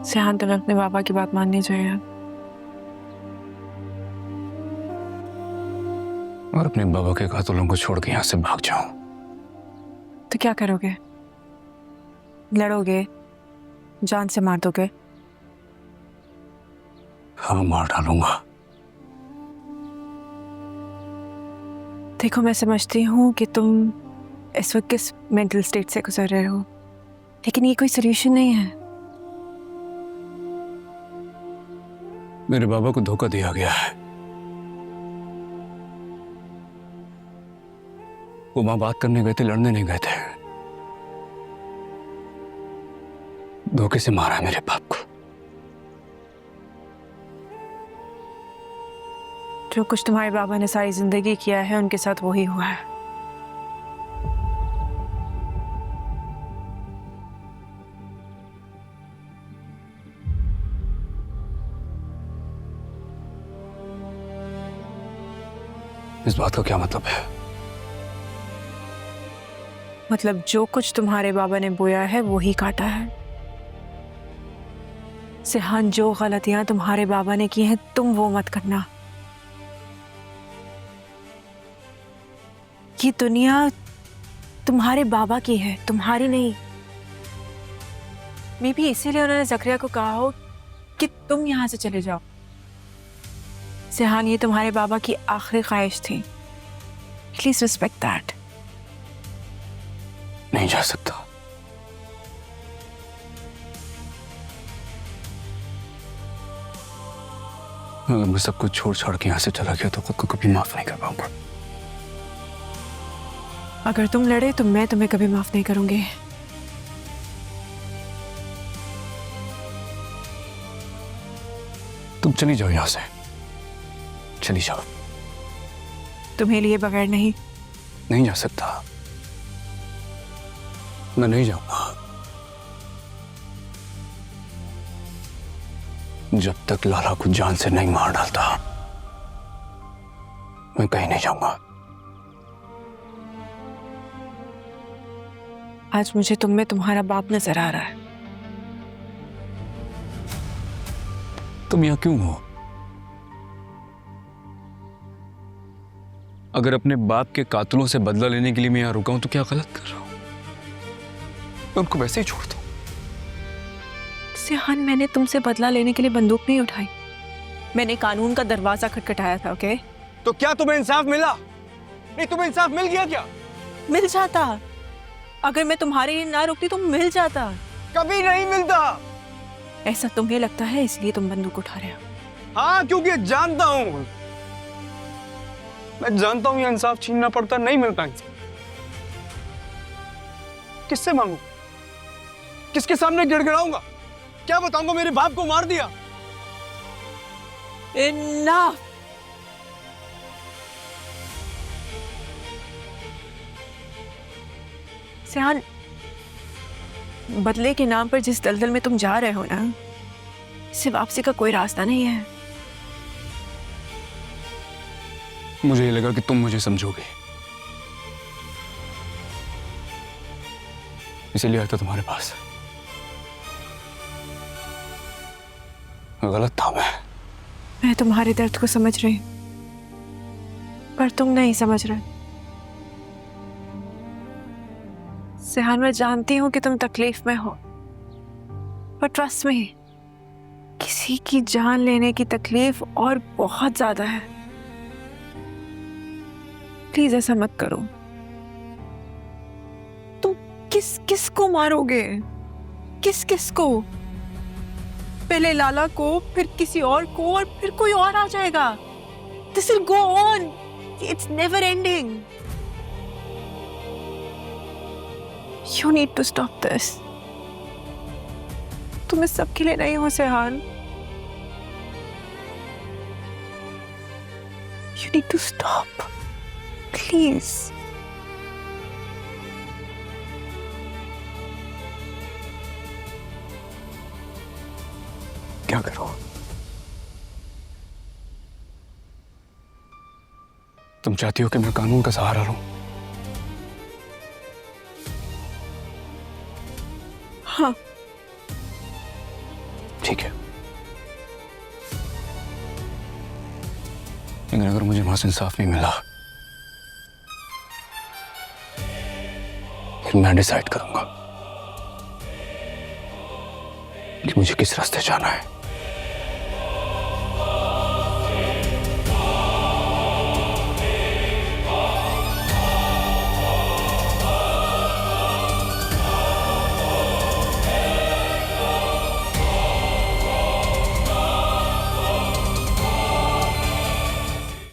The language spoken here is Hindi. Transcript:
सिहान, तुम्हें अपने पापा की बात माननी चाहिए। और अपने बाबा के कातलों को छोड़ के यहाँ से भाग जाऊं तो क्या करोगे? लड़ोगे? जान से मार दोगे? हाँ, मार डालूंगा। देखो, मैं समझती हूँ कि तुम इस वक्त किस मेंटल स्टेट से गुजर रहे हो, लेकिन ये कोई सोल्यूशन नहीं है। मेरे बाबा को धोखा दिया गया है। वो वहां बात करने गए थे, लड़ने नहीं गए थे। धोखे से मारा है मेरे बाप को। जो कुछ तुम्हारे बाबा ने सारी जिंदगी किया है, उनके साथ वही हुआ है। इस बात का क्या मतलब है? मतलब जो कुछ तुम्हारे बाबा ने बोया है वो ही काटा है। सिहान, जो गलतियां तुम्हारे बाबा ने की हैं, तुम वो मत करना। ये दुनिया तुम्हारे बाबा की है, तुम्हारी नहीं। मे भी इसीलिए उन्होंने जकरिया को कहा हो कि तुम यहां से चले जाओ। सिहान, ये तुम्हारे बाबा की आखिरी ख्वाहिश थी। Please respect that. नहीं जा सकता। अगर मैं सब कुछ छोड़ छाड़ के यहां से चला गया तो खुद को कभी माफ नहीं कर पाऊंगा। अगर तुम लड़े तो मैं तुम्हें कभी माफ नहीं करूंगी। तुम चली जाओ यहां से, चली जाओ। तुम्हें लिए बगैर नहीं। नहीं जा सकता, मैं नहीं जाऊंगा। जब तक लाला को जान से नहीं मार डालता मैं कहीं नहीं जाऊंगा। आज मुझे तुम में तुम्हारा बाप नजर आ रहा है। तुम यहां क्यों हो? अगर अपने बाप के कातलों से बदला लेने के लिए मैं यहां रुका हूं तो क्या गलत कर रहा हूं? मैं उनको वैसे ही छोड़ दूं? सिहान, मैंने तुमसे बदला लेने के लिए बंदूक नहीं उठाई। मैंने कानून का दरवाजा खटखटाया था। ओके? तो क्या तुम्हें इंसाफ मिला? नहीं, तुम्हें इंसाफ मिल गया क्या? मिल जाता। अगर मैं तुम्हारे लिए ना रुकती तो मिल जाता। कभी नहीं मिलता। ऐसा तुम्हें लगता है इसलिए तुम बंदूक उठा रहे हो। हाँ, क्योंकि जानता हूं, मैं जानता हूं ये इंसाफ छीनना पड़ता, नहीं मिलता इंसाफ। किससे मांगू? किसके सामने गिड़गिड़ाऊंगा? क्या बताऊंगा मेरे बाप को मार दिया? Enough! सिहान, बदले के नाम पर जिस दलदल में तुम जा रहे हो ना, इससे वापसी का कोई रास्ता नहीं है। मुझे ये लगा कि तुम मुझे समझोगे, इसीलिए आया था तुम्हारे पास। गलत था मैं तुम्हारे दर्द को समझ रही हूं, पर तुम नहीं समझ रहे। सिहान, मैं जानती हूं कि तुम तकलीफ में हो, पर ट्रस्ट में किसी की जान लेने की तकलीफ और बहुत ज्यादा है। प्लीज ऐसा मत करो। तुम किस को मारोगे? किस को? पहले लाला को, फिर किसी और को, और फिर कोई और आ जाएगा। This will go on. It's never ending. You need to stop this. तुम इस सब के लिए नहीं हो Sheehan. You need to stop. Please. क्या करो? तुम चाहती हो कि मैं कानून का सहारा लूं? हाँ, ठीक है, लेकिन अगर मुझे वहां से इंसाफ नहीं मिला फिर मैं डिसाइड करूंगा कि मुझे किस रास्ते जाना है।